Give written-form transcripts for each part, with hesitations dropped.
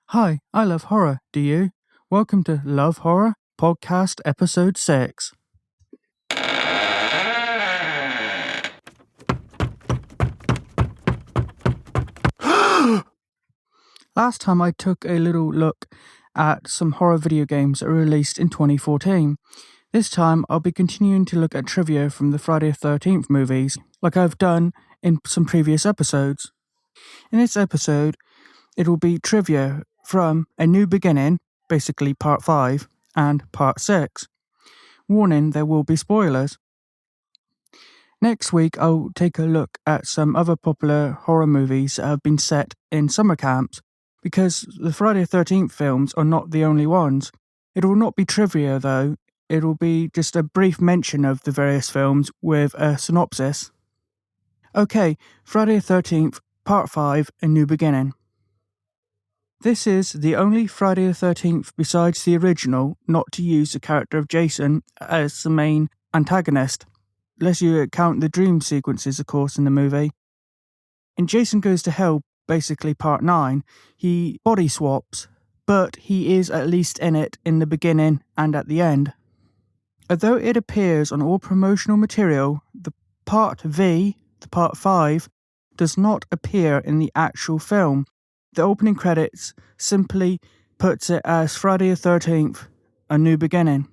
Hi, I love horror. Do you? Welcome to Love Horror Podcast Episode 6. Last time I took a little look at some horror video games that were released in 2014. This time I'll be continuing to look at trivia from the Friday the 13th movies, like I've done in some previous episodes. In this episode, it will be trivia from A New Beginning, basically Part 5, and Part 6. Warning, there will be spoilers. Next week, I'll take a look at some other popular horror movies that have been set in summer camps, because the Friday the 13th films are not the only ones. It will not be trivia, though. It will be just a brief mention of the various films with a synopsis. Okay, Friday the 13th, Part 5, A New Beginning. This is the only Friday the 13th besides the original not to use the character of Jason as the main antagonist. Unless you count the dream sequences, of course, in the movie. In Jason Goes to Hell, basically Part 9, he body swaps, but he is at least in it in the beginning and at the end. Although it appears on all promotional material, the Part V, the Part 5, does not appear in the actual film. The opening credits simply puts it as Friday the 13th, A New Beginning.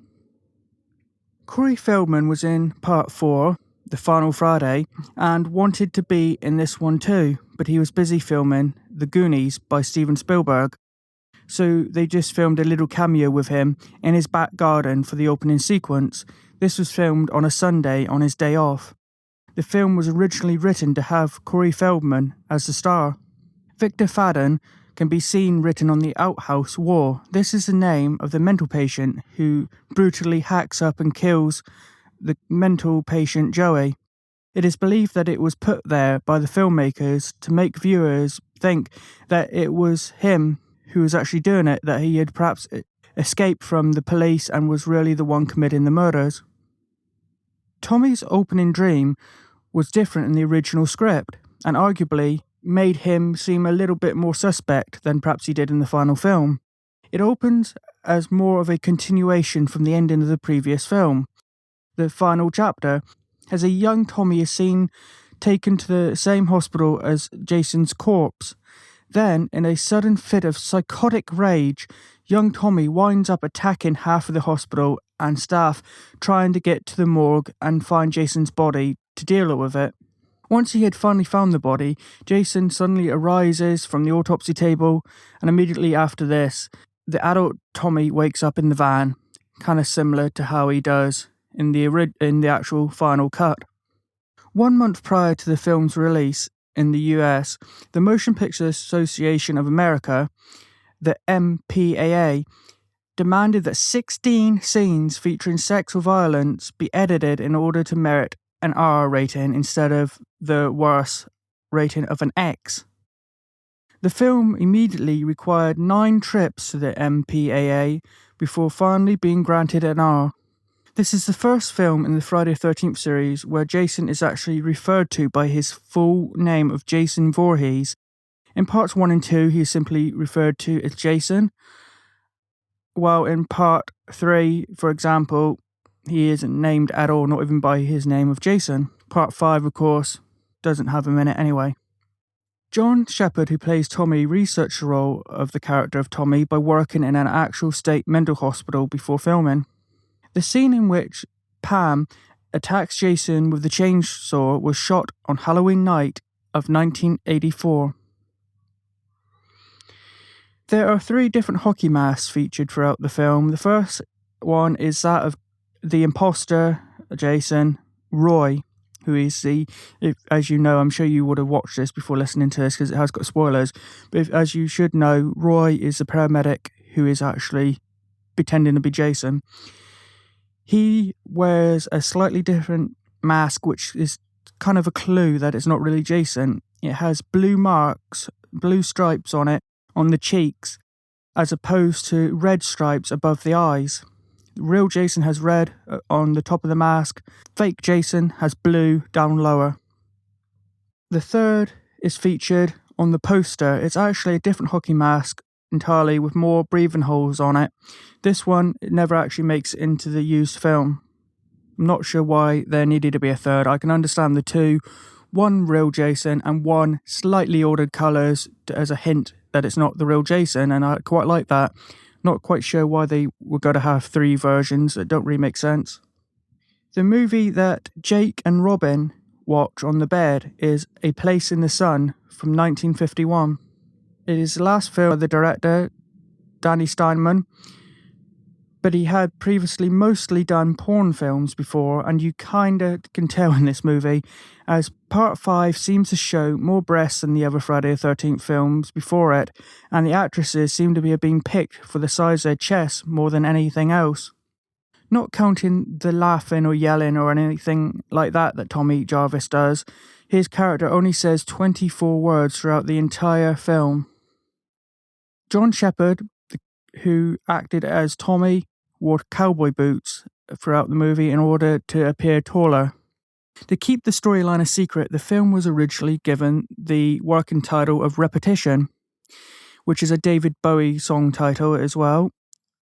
Corey Feldman was in Part 4, The Final Friday, and wanted to be in this one too, but he was busy filming The Goonies by Steven Spielberg, so they just filmed a little cameo with him in his back garden for the opening sequence. This was filmed on a Sunday on his day off. The film was originally written to have Corey Feldman as the star. Victor Fadden can be seen written on the outhouse wall. This is the name of the mental patient who brutally hacks up and kills the mental patient Joey. It is believed that it was put there by the filmmakers to make viewers think that it was him who was actually doing it, that he had perhaps escaped from the police and was really the one committing the murders. Tommy's opening dream was different in the original script, and arguably made him seem a little bit more suspect than perhaps he did in the final film. It opens as more of a continuation from the ending of the previous film. The final chapter has a young Tommy is seen taken to the same hospital as Jason's corpse. Then, in a sudden fit of psychotic rage, young Tommy winds up attacking half of the hospital and staff trying to get to the morgue and find Jason's body to deal with it. Once he had finally found the body, Jason suddenly arises from the autopsy table, and immediately after this, the adult Tommy wakes up in the van, kind of similar to how he does in the actual final cut. 1 month prior to the film's release in the US, the Motion Picture Association of America, the MPAA, demanded that 16 scenes featuring sex or violence be edited in order to merit an R rating instead of the worse rating of an X. The film immediately required 9 trips to the MPAA before finally being granted an R. This is the first film in the Friday the 13th series where Jason is actually referred to by his full name of Jason Voorhees. In parts 1 and 2, he is simply referred to as Jason, while in part 3, for example, he isn't named at all, not even by his name of Jason. Part 5, of course, doesn't have him in it anyway. John Shepard, who plays Tommy, researched the role of the character of Tommy by working in an actual state mental hospital before filming. The scene in which Pam attacks Jason with the chainsaw was shot on Halloween night of 1984. There are 3 different hockey masks featured throughout the film. The first one is that of the imposter, Jason, Roy, who is as you know, I'm sure you would have watched this before listening to this because it has got spoilers, but as you should know, Roy is the paramedic who is actually pretending to be Jason. He wears a slightly different mask, which is kind of a clue that it's not really Jason. It has blue marks, blue stripes on it, on the cheeks, as opposed to red stripes above the eyes. Real Jason has red on the top of the mask. Fake Jason has blue down lower. The third is featured on the poster. It's actually a different hockey mask entirely with more breathing holes on it. This one, it never actually makes it into the used film. I'm not sure why there needed to be a third. I can understand the two, one real Jason and one slightly altered colours as a hint that it's not the real Jason, and I quite like that. Not quite sure why they were going to have three versions. It don't really make sense. The movie that Jake and Robin watch on the bed is A Place in the Sun from 1951. It is the last film by the director, Danny Steinman, but he had previously mostly done porn films before, and you kinda can tell in this movie, as Part 5 seems to show more breasts than the other Friday the 13th films before it, and the actresses seem to be being picked for the size of their chests more than anything else. Not counting the laughing or yelling or anything like that Tommy Jarvis does, his character only says 24 words throughout the entire film. John Shepherd, who acted as Tommy, wore cowboy boots throughout the movie in order to appear taller. To keep the storyline a secret, the film was originally given the working title of Repetition, which is a David Bowie song title as well.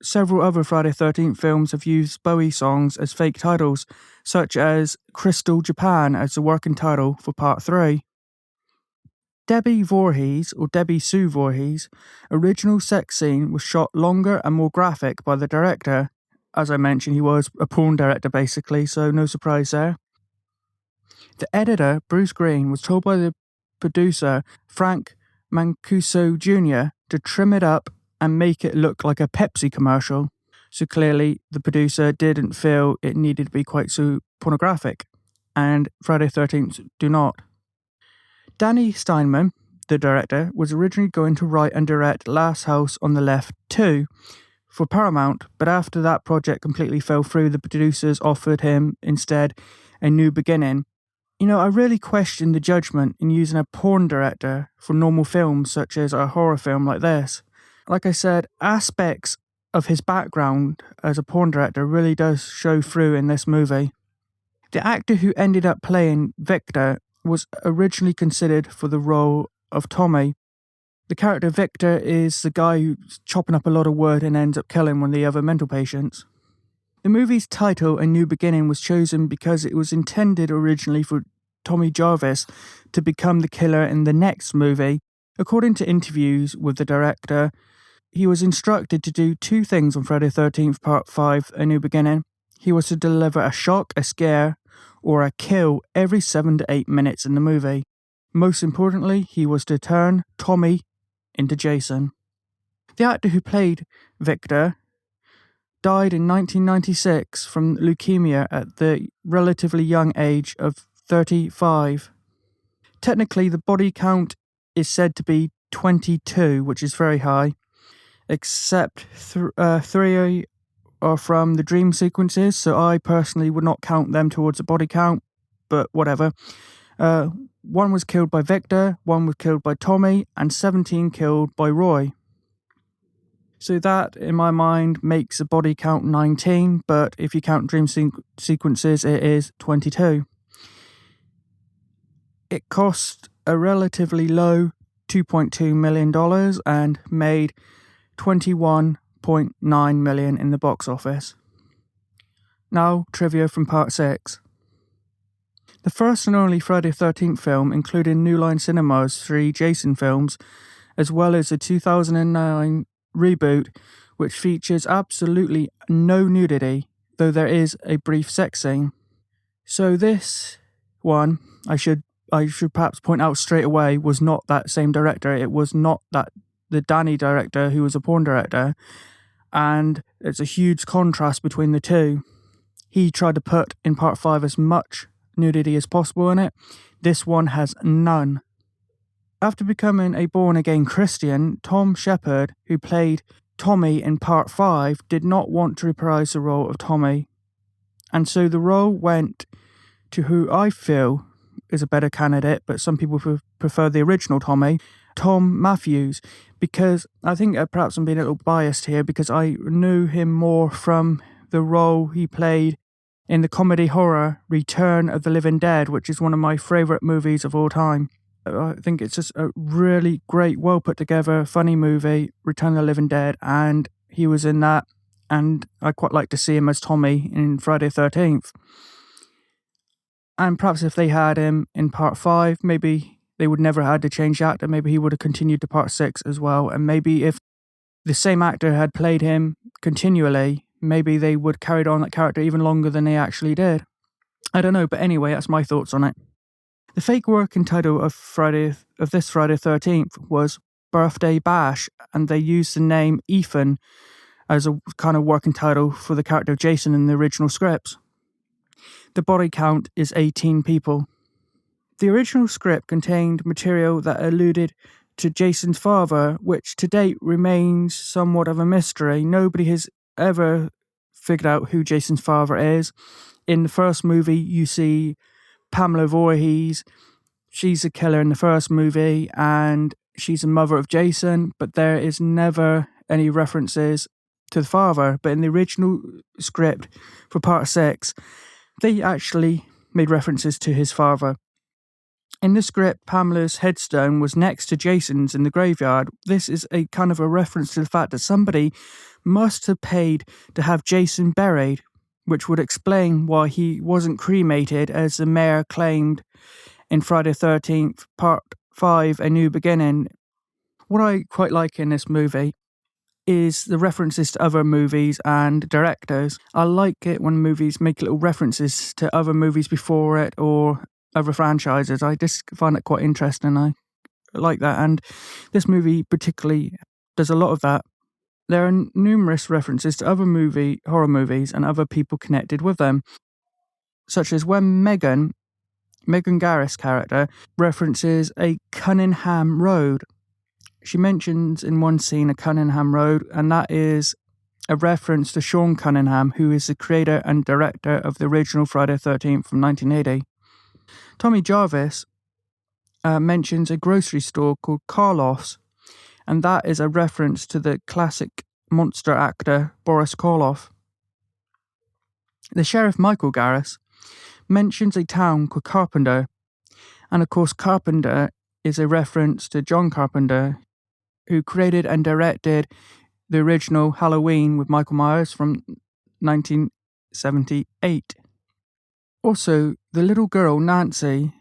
Several other Friday the 13th films have used Bowie songs as fake titles, such as Crystal Japan as the working title for Part 3. Debbie Voorhees, or Debbie Sue Voorhees' original sex scene was shot longer and more graphic by the director. As I mentioned, he was a porn director basically, so no surprise there. The editor, Bruce Green, was told by the producer, Frank Mancuso Jr., to trim it up and make it look like a Pepsi commercial. So clearly, the producer didn't feel it needed to be quite so pornographic, and Friday the 13th do not. Danny Steinman, the director, was originally going to write and direct Last House on the Left 2 for Paramount, but after that project completely fell through, the producers offered him instead A New Beginning. You know, I really question the judgment in using a porn director for normal films such as a horror film like this. Like I said, aspects of his background as a porn director really does show through in this movie. The actor who ended up playing Victor was originally considered for the role of Tommy. The character Victor is the guy who's chopping up a lot of wood and ends up killing one of the other mental patients. The movie's title, A New Beginning, was chosen because it was intended originally for Tommy Jarvis to become the killer in the next movie. According to interviews with the director, he was instructed to do two things on Friday the 13th Part 5, A New Beginning. He was to deliver a shock, a scare, or a kill every 7 to 8 minutes in the movie. Most importantly, he was to turn Tommy into Jason. The actor who played Victor died in 1996 from leukemia at the relatively young age of 35. Technically, the body count is said to be 22, which is very high, except three are from the dream sequences, so I personally would not count them towards the body count, but whatever. One was killed by Victor, one was killed by Tommy, and 17 killed by Roy. So that, in my mind, makes the body count 19, but if you count dream sequences, it is 22. It cost a relatively low $2.2 million and made $21.9 million in the box office. Now, trivia from Part 6. The first and only Friday the 13th film, including New Line Cinema's 3 Jason films, as well as the 2009 reboot, which features absolutely no nudity, though there is a brief sex scene. So this one, I should perhaps point out straight away, was not that same director. It was not the Danny director who was a porn director, and it's a huge contrast between the two. He tried to put in Part 5 as much nudity as possible in it. This one has none. After becoming a born-again Christian, Tom Shepherd, who played Tommy in Part 5, did not want to reprise the role of Tommy, and so the role went to who I feel is a better candidate, but some people prefer the original Tommy, Tom Matthews, because I think perhaps I'm being a little biased here because I knew him more from the role he played in the comedy horror Return of the Living Dead, which is one of my favourite movies of all time. I think it's just a really great, well put together, funny movie, Return of the Living Dead, and he was in that. And I quite like to see him as Tommy in Friday the 13th. And perhaps if they had him in part 5, maybe they would never have had to change the actor. Maybe he would have continued to part 6 as well. And maybe if the same actor had played him continually, maybe they would carried on that character even longer than they actually did. I don't know, but anyway, that's my thoughts on it. The fake working title of this Friday 13th was Birthday Bash, and they used the name Ethan as a kind of working title for the character of Jason in the original scripts. The body count is 18 people. The original script contained material that alluded to Jason's father, which to date remains somewhat of a mystery. Nobody has ever figured out who Jason's father is. In the first movie, you see Pamela Voorhees. She's a killer in the first movie, and she's a mother of Jason, but there is never any references to the father. But in the original script for part 6, they actually made references to his father. In the script, Pamela's headstone was next to Jason's in the graveyard. This is a kind of a reference to the fact that somebody must have paid to have Jason buried, which would explain why he wasn't cremated, as the mayor claimed in Friday the 13th, Part 5, A New Beginning. What I quite like in this movie is the references to other movies and directors. I like it when movies make little references to other movies before it or other franchises. I just find it quite interesting. I like that, and this movie particularly does a lot of that. There are numerous references to other horror movies and other people connected with them, such as when Megan Garris' character references a Cunningham Road. She mentions in one scene a Cunningham Road, and that is a reference to Sean Cunningham, who is the creator and director of the original Friday the 13th from 1980. Tommy Jarvis mentions a grocery store called Karloff's, and that is a reference to the classic monster actor Boris Karloff. The Sheriff Michael Garris mentions a town called Carpenter, and of course Carpenter is a reference to John Carpenter, who created and directed the original Halloween with Michael Myers from 1978. Also, the little girl Nancy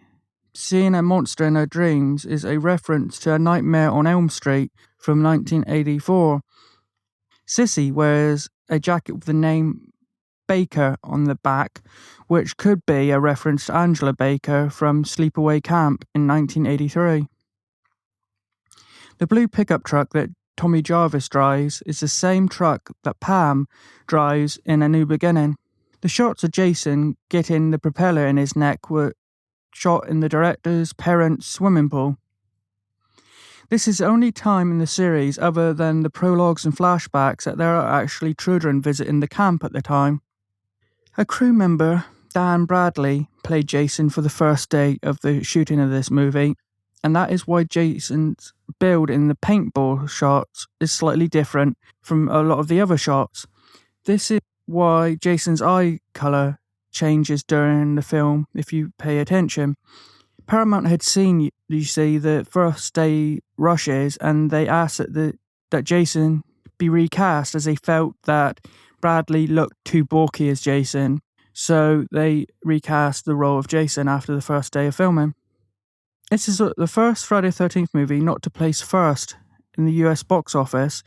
seeing a monster in her dreams is a reference to A Nightmare on Elm Street from 1984. Sissy wears a jacket with the name Baker on the back, which could be a reference to Angela Baker from Sleepaway Camp in 1983. The blue pickup truck that Tommy Jarvis drives is the same truck that Pam drives in A New Beginning. The shots of Jason getting the propeller in his neck were shot in the director's parents' swimming pool. This is the only time in the series, other than the prologues and flashbacks, that there are actually children visiting the camp at the time. A crew member, Dan Bradley, played Jason for the first day of the shooting of this movie, and that is why Jason's build in the paintball shots is slightly different from a lot of the other shots. This is why Jason's eye colour changes during the film, if you pay attention. Paramount had seen, you see, the first day rushes, and they asked that Jason be recast, as they felt that Bradley looked too bulky as Jason, so they recast the role of Jason after the first day of filming. This is the first Friday the 13th movie not to place first in the US box office.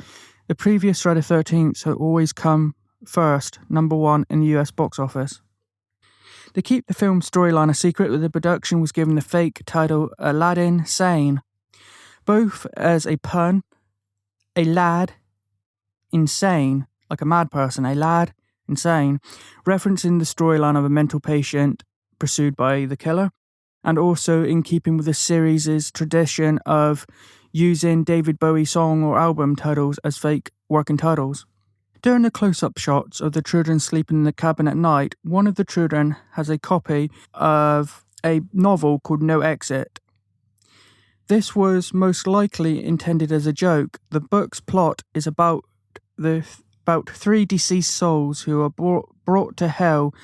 The previous Friday the 13th had always come first, number 1 in the US box office. To keep the film's storyline a secret, the production was given the fake title Aladdin Sane, both as a pun, a lad, insane, like a mad person, a lad, insane, referencing the storyline of a mental patient pursued by the killer, and also in keeping with the series' tradition of using David Bowie song or album titles as fake working titles. During the close-up shots of the children sleeping in the cabin at night, one of the children has a copy of a novel called No Exit. This was most likely intended as a joke. The book's plot is about 3 deceased souls who are brought to hell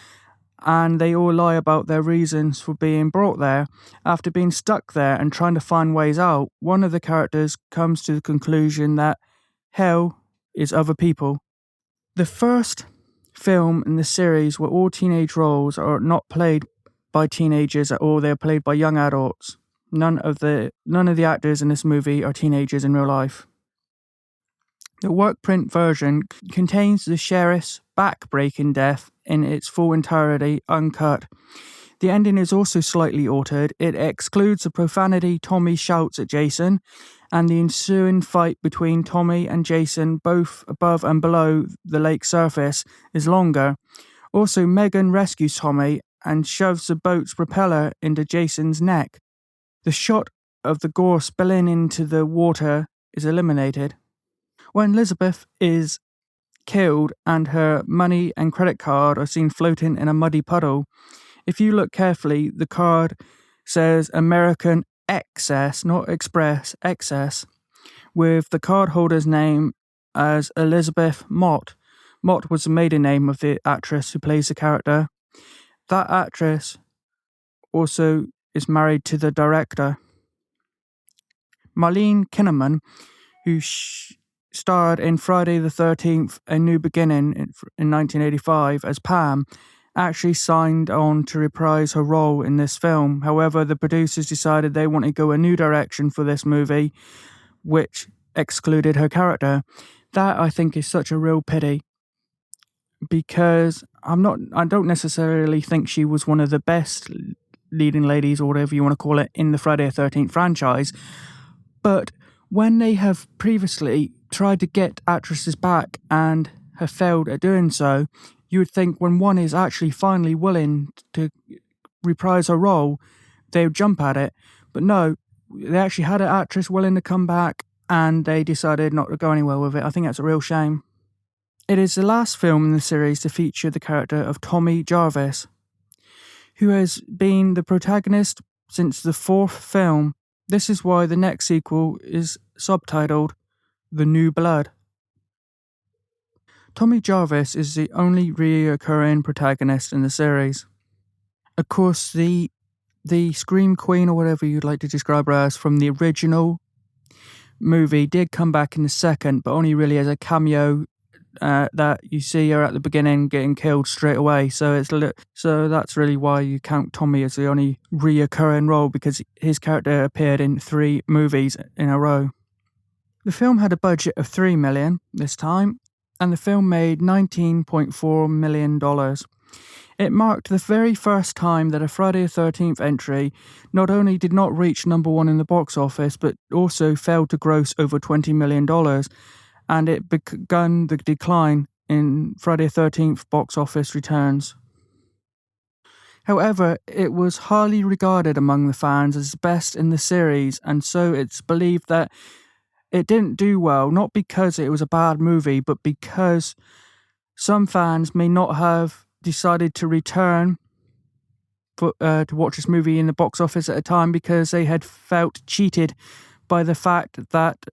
and they all lie about their reasons for being brought there. After being stuck there and trying to find ways out, one of the characters comes to the conclusion that hell is other people. The first film in the series where all teenage roles are not played by teenagers at all, they're played by young adults. None of the actors in this movie are teenagers in real life. The work print version contains the sheriff's back-breaking death in its full entirety, uncut. The ending is also slightly altered. It excludes the profanity Tommy shouts at Jason, and the ensuing fight between Tommy and Jason, both above and below the lake's surface, is longer. Also, Megan rescues Tommy and shoves the boat's propeller into Jason's neck. The shot of the gore spilling into the water is eliminated. When Elizabeth is killed and her money and credit card are seen floating in a muddy puddle, if you look carefully, the card says American Excess, not Express, Excess, with the cardholder's name as Elizabeth Mott. Mott was the maiden name of the actress who plays the character. That actress also is married to the director. Marlene Kinnaman, who starred in Friday the 13th, A New Beginning in 1985 as Pam, actually signed on to reprise her role in this film. However, the producers decided they wanted to go a new direction for this movie, which excluded her character. That, I think, is such a real pity, because I don't necessarily think she was one of the best leading ladies, or whatever you want to call it, in the Friday the 13th franchise. But when they have previously tried to get actresses back and have failed at doing so, you would think when one is actually finally willing to reprise her role, they would jump at it. But no, they actually had an actress willing to come back, and they decided not to go anywhere with it. I think that's a real shame. It is the last film in the series to feature the character of Tommy Jarvis, who has been the protagonist since the fourth film. This is why the next sequel is subtitled The New Blood. Tommy Jarvis is the only recurring protagonist in the series. Of course, the Scream Queen, or whatever you'd like to describe her as, from the original movie did come back in the second, but only really as a cameo. That you see her at the beginning getting killed straight away. So that's really why you count Tommy as the only reoccurring role, because his character appeared in 3 movies in a row. The film had a budget of $3 million this time, and the film made $19.4 million. It marked the very first time that a Friday the 13th entry not only did not reach number 1 in the box office, but also failed to gross over $20 million. And it begun the decline in Friday the 13th box office returns. However, it was highly regarded among the fans as the best in the series, and so it's believed that it didn't do well, not because it was a bad movie, but because some fans may not have decided to return to watch this movie in the box office at a time, because they had felt cheated by the fact that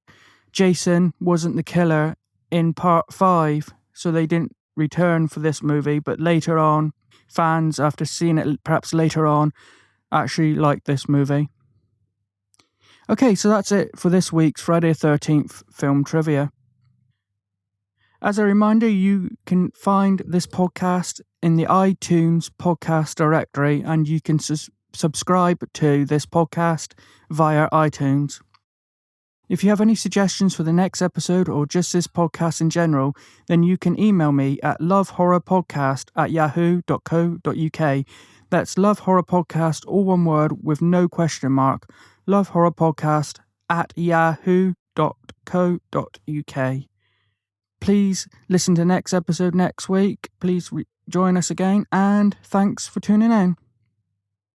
Jason wasn't the killer in part 5, so they didn't return for this movie. But later on, fans, after seeing it perhaps later on, actually liked this movie. Okay, so that's it for this week's Friday the 13th film trivia. As a reminder, you can find this podcast in the iTunes podcast directory, and you can subscribe to this podcast via iTunes. If you have any suggestions for the next episode, or just this podcast in general, then you can email me at lovehorrorpodcast@yahoo.co.uk. That's lovehorrorpodcast, all one word with no question mark, lovehorrorpodcast@yahoo.co.uk. Please listen to the next episode next week. Please join us again, and thanks for tuning in.